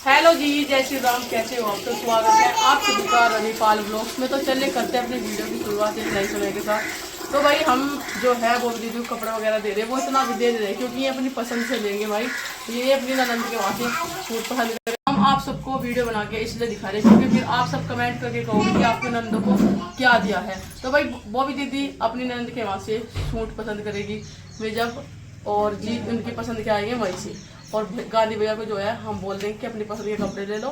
Hello जी, जय श्री राम। कैसे हो आप? तो स्वागत है आप सभी का रविपाल ब्लॉग्स में। तो चलिए करते हैं अपनी वीडियो की शुरुआत एक नए समय के साथ। तो भाई हम जो है वो दीदी को कपड़ा वगैरह दे रहे हैं, वो इतना भी दे रहे हैं क्योंकि ये अपनी पसंद से लेंगे भाई। ये अपनी ननद के वहाँ से सूट पसंद करें। हम आप सबको वीडियो बना के इसलिए दिखा रहे हैं क्योंकि फिर आप सब कमेंट करके कहोगे कि आपके ननद को क्या दिया है। तो भाई वो भी दीदी अपनी ननद के वहाँ से सूट पसंद करेगी वे जब, और जी उनकी पसंद के आएंगे वहीं से। और गांधी भैया को जो है हम बोल देंगे कि अपनी पसंद के कपड़े ले लो,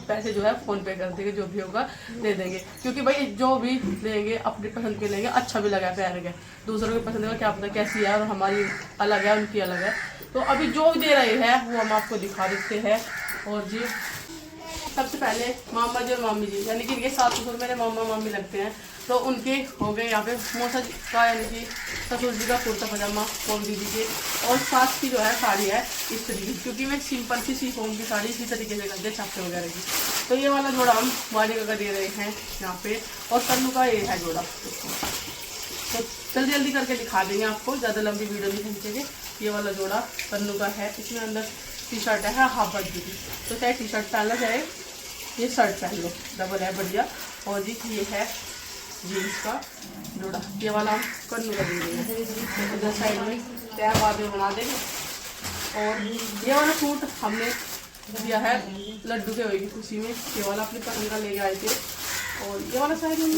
पैसे जो है फोन पे कर देंगे, जो भी होगा दे देंगे। क्योंकि भाई जो भी लेंगे अपनी पसंद के लेंगे, अच्छा भी लगा प्यार है। दूसरों की पसंद का क्या पता कैसी है, और हमारी अलग है उनकी अलग है। तो अभी जो दे रहे हैं वो हम आपको दिखा देते हैं। और जी सबसे पहले मामा जी और मामी जी, यानी कि इनके सास ससुर मेरे मामा मामी लगते हैं, तो उनके हो गए यहाँ पे मौसा का, यानी कि ससुर जी का कुर्ता पजामा और दीदी के, और सास की जो है साड़ी है इस तरीके की, क्योंकि मैं सिंपल सी शिफॉन की साड़ी इसी तरीके से करते छापे वगैरह की। तो ये वाला जोड़ा हम वालिका का दे रहे हैं यहाँ पे, और कन्नू का ये है जोड़ा। तो जल्दी जल्दी करके दिखा देंगे आपको, ज़्यादा लंबी वीडियो नहीं खींचेंगे। ये वाला जोड़ा कन्नू का है, इसमें अंदर टी शर्ट है हाफ बर्थ की, तो चाहे टी शर्ट पहनना चाहे ये शर्ट पहन लो, डबल है बढ़िया। और जी ये है जीन्स का जोड़ा, ये वाला हम कन्नू का दे देंगे, इधर साइड में तैयार बाद में बना देंगे। और ये वाला सूट हमने दिया है लड्डू के होगी खुशी में, ये वाला अपनी पसंद का लेके आए थे। और ये वाला साइड में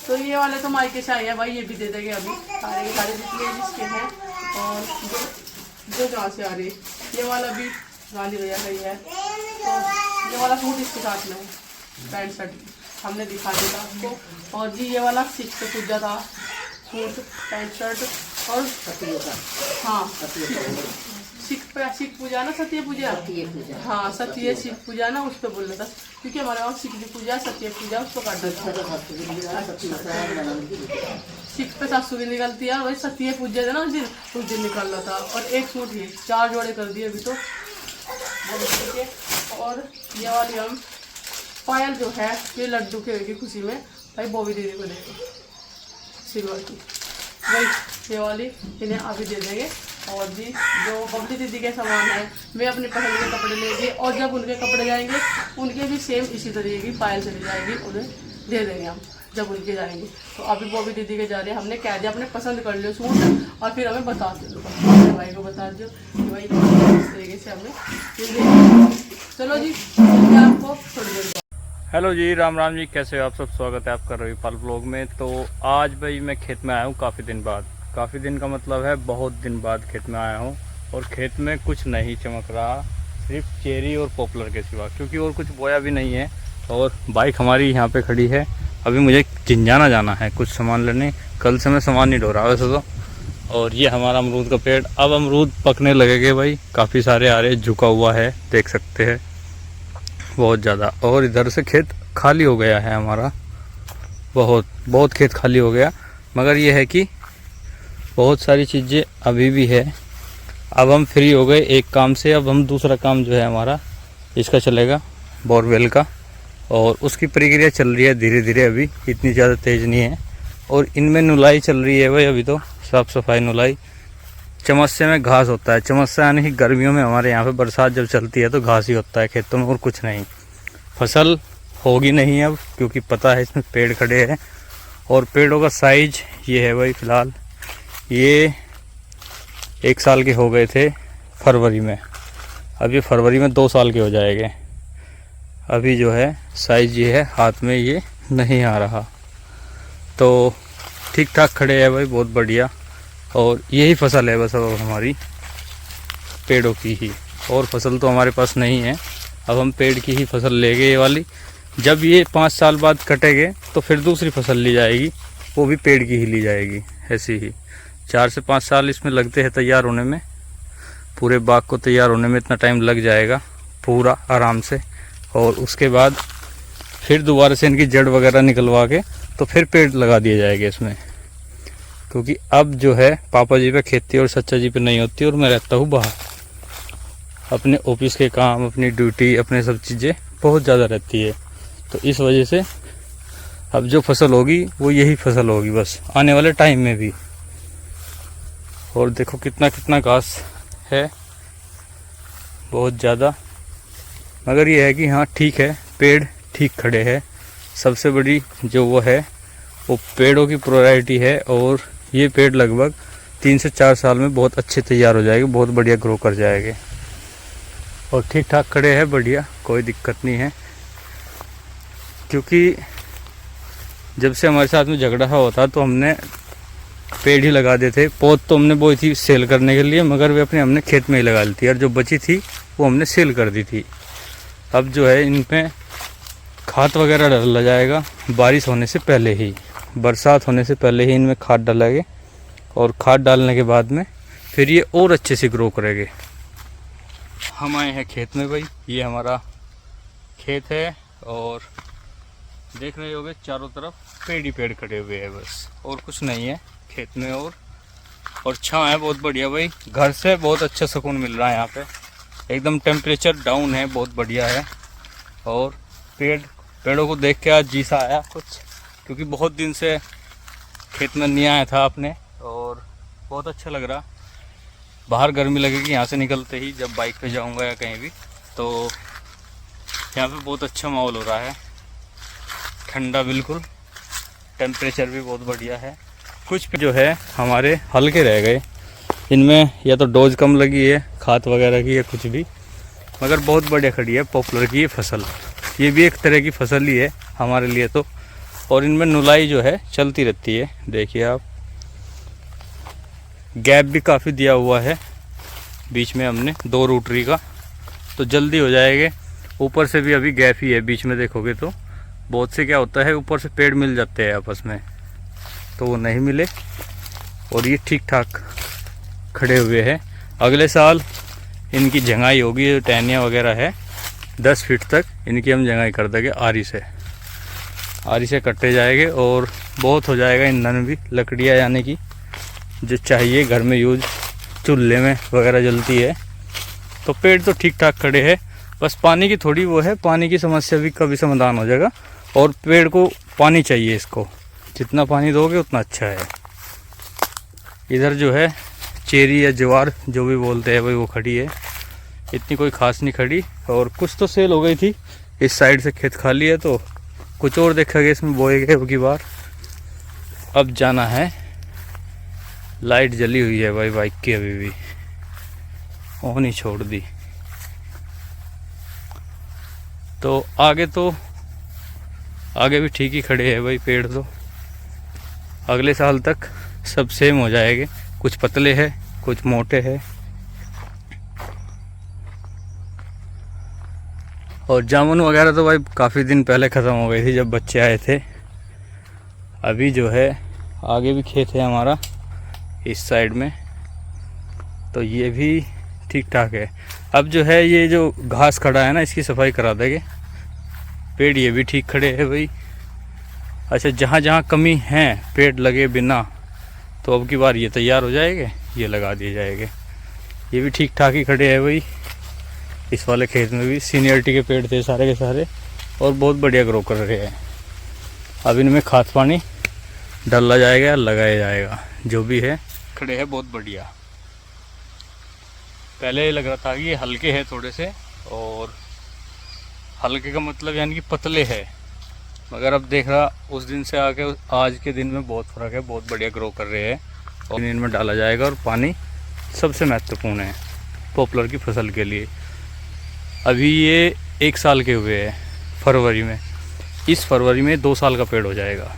तो ये वाले तो मायके से आए हैं भाई, ये भी दे देंगे अभी सारे सारे जिसके हैं। और जो जहाँ से आ रही है ये वाला भी गांधी भैया का ही है। तो ये वाला सूट इसके साथ में है, पैंट शर्ट हमने दिखा दिया आपको। और जी ये वाला सिक्स पे पूजा था सूट पैंट शर्ट, और हाँ सिख पूजा ना, सत्य पूजा, हाँ सत्य सिख पूजा ना, उस पर बोलना था क्योंकि हमारे वहाँ सिख की पूजा सत्य पूजा उसको काट देता। सिख पे सासू भी निकलती है, वही सत्य पूजा था ना उस दिन निकल रहा था। और एक सूट ही 4 जोड़े कर दिए अभी तो। और ये वाली हम पायल जो है ये लड्डू के होगी खुशी में भाई, बोवी दीदी को देंगे सिल्वर की, वही ये वाली इन्हें अभी दे देंगे। और जी जो बबली दीदी के सामान है वे अपनी पसंद के कपड़े लेंगे, और जब उनके कपड़े जाएंगे उनके भी सेम इसी तरीके की पायल चली जाएगी, उन्हें दे देंगे हम जब उनके जाएंगे। तो अभी बॉबी दीदी के जा रहे हैं, हमने कह दिया अपने पसंद कर लियो सूट, और फिर हमें बता दो, अपने भाई को बता दो कि भाई इस तरीके से हमें। चलो जी आपको थोड़ी देर। हेलो जी, राम राम जी, कैसे हो आप सब? स्वागत है आपका रविपाल ब्लॉग में। तो आज भाई मैं खेत में आया हूँ काफ़ी दिन बाद। काफ़ी दिन का मतलब है बहुत दिन बाद खेत में आया हूँ, और खेत में कुछ नहीं चमक रहा, सिर्फ चेरी और पॉपुलर के सिवा, क्योंकि और कुछ बोया भी नहीं है। और बाइक हमारी यहाँ पे खड़ी है, अभी मुझे जिंजाना जाना है कुछ सामान लेने, कल से मैं सामान नहीं ढो रहा वैसे तो। और ये हमारा अमरूद का पेड़, अब अमरूद पकने लगेंगे भाई, काफ़ी सारे आ रहे, झुका हुआ है देख सकते हैं बहुत ज़्यादा। और इधर से खेत खाली हो गया है हमारा, बहुत खेत खाली हो गया। मगर ये है कि बहुत सारी चीज़ें अभी भी है। अब हम फ्री हो गए एक काम से, अब हम दूसरा काम जो है हमारा इसका चलेगा, बोरवेल का, और उसकी प्रक्रिया चल रही है धीरे धीरे, अभी इतनी ज़्यादा तेज़ नहीं है। और इनमें नुलाई चल रही है भाई, अभी तो साफ़ सफाई नुलाई। चमस्से में घास होता है, चमस्सा यानी कि गर्मियों में हमारे यहाँ पे बरसात जब चलती है तो घास ही होता है खेतों में, और कुछ नहीं। फसल होगी नहीं अब, क्योंकि पता है इसमें पेड़ खड़े हैं। और पेड़ों का साइज ये है भाई, फ़िलहाल ये 1 साल के हो गए थे फरवरी में, अब ये फरवरी में 2 साल के हो जाएंगे। अभी जो है साइज ये है, हाथ में ये नहीं आ रहा। तो ठीक ठाक खड़े हैं भाई, बहुत बढ़िया। और यही फसल है बस अब हमारी पेड़ों की ही, और फसल तो हमारे पास नहीं है। अब हम पेड़ की ही फसल लेंगे ये वाली। जब ये 5 साल बाद कटेंगे तो फिर दूसरी फसल ली जाएगी, वो भी पेड़ की ही ली जाएगी। ऐसी ही 4 से 5 साल इसमें लगते हैं तैयार होने में, पूरे बाग को तैयार होने में इतना टाइम लग जाएगा पूरा आराम से। और उसके बाद फिर दोबारा से इनकी जड़ वगैरह निकलवा के तो फिर पेड़ लगा दिए जाएंगे इसमें। क्योंकि अब जो है पापा जी पे खेती और सच्चा जी पे नहीं होती, और मैं रहता हूँ बाहर, अपने ऑफिस के काम, अपनी ड्यूटी, अपने सब चीज़ें बहुत ज़्यादा रहती है। तो इस वजह से अब जो फसल होगी वो यही फसल होगी बस आने वाले टाइम में भी। और देखो कितना कितना घास है बहुत ज़्यादा, मगर ये है कि हाँ ठीक है, पेड़ ठीक खड़े हैं। सबसे बड़ी जो वो है वो पेड़ों की प्रायोरिटी है, और ये पेड़ लगभग 3 से 4 साल में बहुत अच्छे तैयार हो जाएंगे, बहुत बढ़िया ग्रो कर जाएंगे और ठीक ठाक खड़े हैं, बढ़िया, कोई दिक्कत नहीं है। क्योंकि जब से हमारे साथ में झगड़ा हुआ था तो हमने पेड़ ही लगा दिए थे। पौध तो हमने बोई थी सेल करने के लिए, मगर वे अपने हमने खेत में ही लगा ली थी, और जो बची थी वो हमने सेल कर दी थी। अब जो है इन पे खाद वगैरह डाला जाएगा बारिश होने से पहले ही, बरसात होने से पहले ही इनमें खाद डालेंगे, और खाद डालने के बाद में फिर ये और अच्छे से ग्रो करेंगे। हम आए हैं खेत में भाई, ये हमारा खेत है और देख रहे होगे चारों तरफ पेड़ ही पेड़ खड़े हुए हैं बस, और कुछ नहीं है खेत में। और छाँव है बहुत बढ़िया भाई, घर से बहुत अच्छा सुकून मिल रहा है यहाँ पे, एकदम टेम्परेचर डाउन है, बहुत बढ़िया है। और पेड़ों को देख के आज जी सा आया कुछ, क्योंकि बहुत दिन से खेत में नहीं आया था आपने, और बहुत अच्छा लग रहा। बाहर गर्मी लगेगी यहाँ से निकलते ही, जब बाइक पे जाऊँगा या कहीं भी, तो यहाँ पे बहुत अच्छा माहौल हो रहा है, ठंडा बिल्कुल, टेम्परेचर भी बहुत बढ़िया है। कुछ जो है हमारे हल्के रह गए, इनमें या तो डोज कम लगी है खाद वगैरह की या कुछ भी, मगर बहुत बढ़िया खड़ी है पॉपुलर की ये फसल। ये भी एक तरह की फसल ही है हमारे लिए तो, और इनमें नुलाई जो है चलती रहती है। देखिए आप, गैप भी काफ़ी दिया हुआ है बीच में हमने 2 रूटरी का, तो जल्दी हो जाएंगे। ऊपर से भी अभी गैप ही है बीच में, देखोगे तो बहुत से क्या होता है ऊपर से पेड़ मिल जाते हैं आपस में, तो वो नहीं मिले, और ये ठीक ठाक खड़े हुए हैं। अगले साल इनकी जंगाई होगी, जो टहनियाँ वगैरह है 10 फीट तक इनकी हम जंगाई कर देंगे आरी से कटे जाएंगे, और बहुत हो जाएगा ईंधन भी, लकड़ियाँ यानी कि जो चाहिए घर में यूज, चूल्हे में वगैरह जलती है। तो पेड़ तो ठीक ठाक खड़े हैं, बस पानी की थोड़ी वो है, पानी की समस्या भी कभी समाधान हो जाएगा। और पेड़ को पानी चाहिए, इसको जितना पानी दोगे उतना अच्छा है। इधर जो है चेरी या ज्वार जो भी बोलते हैं भाई, वो खड़ी है, इतनी कोई खास नहीं खड़ी, और कुछ तो सेल हो गई थी। इस साइड से खेत खाली है, तो कुछ और देखा गया इसमें बोए गए अब की बार। अब जाना है, लाइट जली हुई है भाई बाइक की, अभी भी ऑन ही छोड़ दी। तो आगे भी ठीक ही खड़े हैं भाई पेड़, तो अगले साल तक सब सेम हो जाएंगे, कुछ पतले हैं कुछ मोटे हैं। और जामुन वगैरह तो भाई काफ़ी दिन पहले ख़त्म हो गई थी जब बच्चे आए थे। अभी जो है आगे भी खेत है हमारा इस साइड में, तो ये भी ठीक ठाक है। अब जो है ये जो घास खड़ा है ना, इसकी सफाई करा देंगे। पेड़ ये भी ठीक खड़े हैं भाई। अच्छा, जहाँ जहाँ कमी है पेड़ लगे बिना, तो अब की बार ये तैयार हो जाएंगे, ये लगा दिए जाएंगे। ये भी ठीक ठाक ही खड़े हैं भाई। इस वाले खेत में भी सीनियरिटी के पेड़ थे सारे के सारे, और बहुत बढ़िया ग्रो कर रहे हैं। अब इनमें खाद पानी डाला जाएगा, लगाया जाएगा, जो भी है खड़े हैं बहुत बढ़िया। पहले लग रहा था कि ये हल्के हैं थोड़े से, और हल्के का मतलब यानी कि पतले है, मगर अब देख रहा उस दिन से आके आज के दिन में बहुत फ़र्क है, बहुत बढ़िया ग्रो कर रहे हैं। और इनमें डाला जाएगा, और पानी सबसे महत्वपूर्ण है पॉपुलर की फसल के लिए। अभी ये 1 साल के हुए हैं फरवरी में, इस फरवरी में 2 साल का पेड़ हो जाएगा,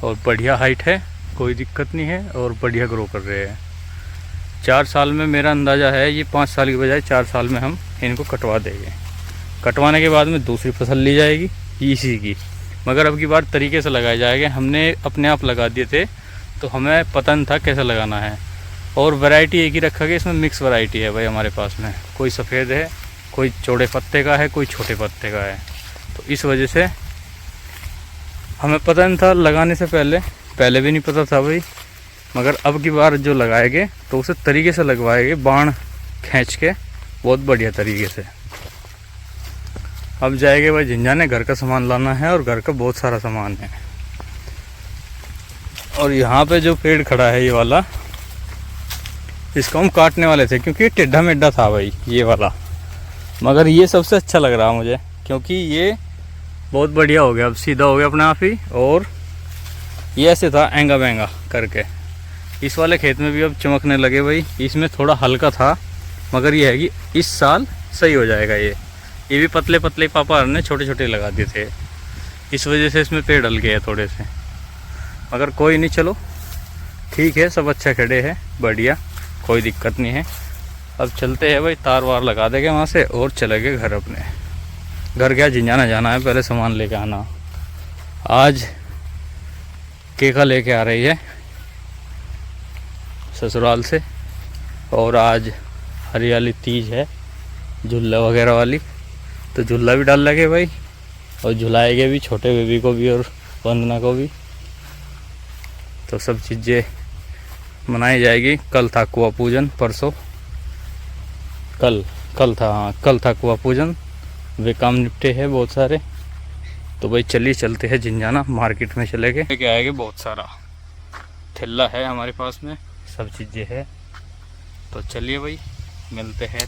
और बढ़िया हाइट है, कोई दिक्कत नहीं है, और बढ़िया ग्रो कर रहे हैं। 4 साल में मेरा अंदाज़ा है ये 5 साल की बजाय 4 साल में हम इनको कटवा देंगे। कटवाने के बाद में दूसरी फसल ली जाएगी इसी की, मगर अब की बार तरीके से लगाए जाएंगे। हमने अपने आप लगा दिए थे, तो हमें पता नहीं था कैसे लगाना है, और वैरायटी एक ही रखा गया, इसमें मिक्स वैरायटी है भाई हमारे पास में। कोई सफ़ेद है, कोई चौड़े पत्ते का है, कोई छोटे पत्ते का है, तो इस वजह से हमें पता नहीं था लगाने से पहले भी नहीं पता था भाई। मगर अब की बार जो लगाएंगे तो उसे तरीके से लगवाएंगे, बाण खींच के बहुत बढ़िया तरीके से। अब जाएंगे भाई झंझाने, घर का सामान लाना है, और घर का बहुत सारा सामान है। और यहाँ पे जो पेड़ खड़ा है ये वाला, इसको हम काटने वाले थे क्योंकि ये टेढ़ा मेढ़ा था भाई ये वाला, मगर ये सबसे अच्छा लग रहा मुझे क्योंकि ये बहुत बढ़िया हो गया, अब सीधा हो गया अपने आप ही। और ये ऐसे था एंगा बेंगा करके, इस वाले खेत में भी अब चमकने लगे भाई। इसमें थोड़ा हल्का था मगर ये है कि इस साल सही हो जाएगा। ये भी पतले पतले पापा ने छोटे छोटे लगा दिए थे, इस वजह से इसमें पेड़ डल गए थोड़े से, मगर कोई नहीं, चलो ठीक है, सब अच्छा खड़े हैं, बढ़िया, कोई दिक्कत नहीं है। अब चलते हैं भाई, तार वार लगा देंगे वहाँ से और चले गए घर अपने। घर क्या झिंझाना जाना है, पहले सामान लेके आना। आज केका लेके आ रही है ससुराल से, और आज हरियाली तीज है, झूला वगैरह वाली, तो झूला भी डाल लगे भाई, और झुलाएंगे भी छोटे बेबी को भी और वंदना को भी। तो सब चीज़ें मनाई जाएगी। कल था कुआ पूजन, परसों कल था, हाँ कल था कुआ पूजन, वे काम निपटे हैं बहुत सारे। तो भाई चलिए चलते हैं झिंझाना, मार्केट में चले गए, लेके आएंगे बहुत सारा ठेला है हमारे पास में, सब चीज़ें है। तो चलिए भाई मिलते हैं